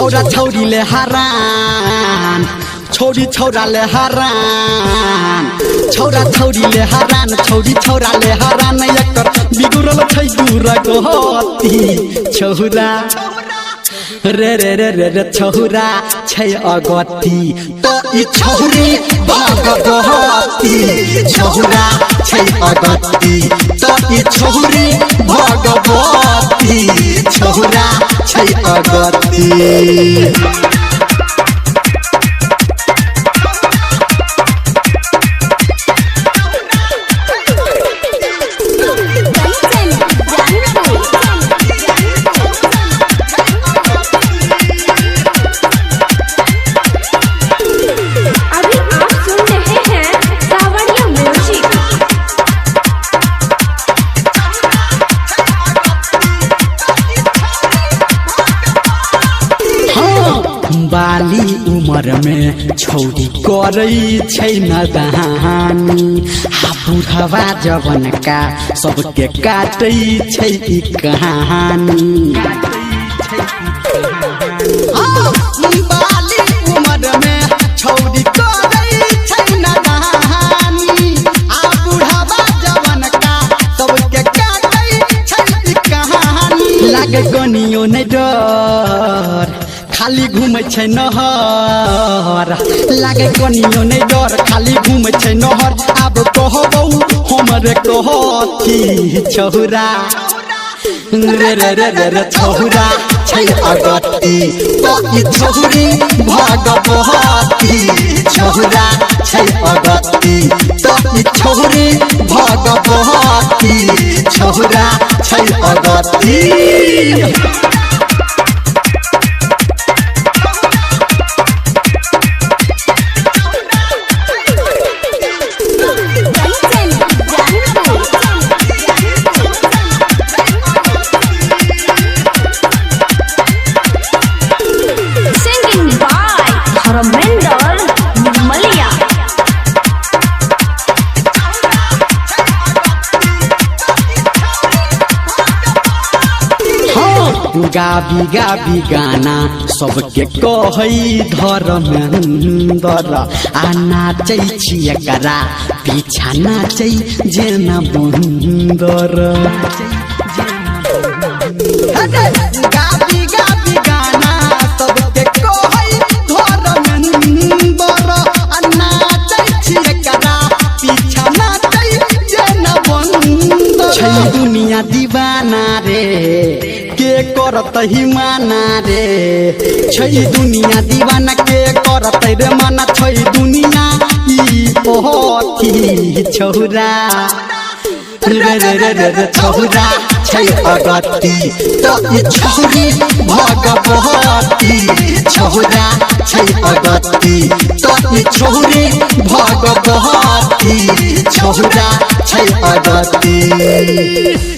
छौरा छौरी ले हरान छौरी छौरा ले हरान छौरा छौरी ले हरान छौरी छौरा ले हरान एकर बिगुरल छै दूर गति छौरा रे रे रे रे रे छौरा छै अगति तो ई छौरी भगवती छौरा छै अगति तो ई छौरी भगवती छौरा छै अगति बाली उमर में छौरी करै छै नदानी हा बुढ़वा जवन का सबके काटै छै ई कहानी बाली उमर में छौरी करै छै नदानी आ बुढ़वा जवन का सबके काटै छै ई कहानी लागे गनियो नै डर खाली घूमे छै नहर लागे कनियो नै डर खाली घूमे छै नहर अब कहबौ हमरे कहती छौरा रे रे रे रे रे छौरा छै अगति तो ई छौरी भगवती छौरा छै अगति तो ई छौरी भगवती छौरा छै अगति गाबी गाबी गाना सबके कहै धर्मेंद्र आ नाचै छी एकरा पीछा नाचै जेना बंदर गाबी गाबी गाना सबके कहै धर्मेंद्र आ नाचै छी एकरा पीछा नाचै जेना बंदर छै दुनिया दीवाना रे के करत ही माना रे छै दुनिया दीवाना के करत रे माना छै दुनिया ई ओहती छौरा रे रे रे रे छौरा छै अगति तो ई छौरी भगवती छौरा छै अगति तो ई छौरी भगवती छौरा छै अगति।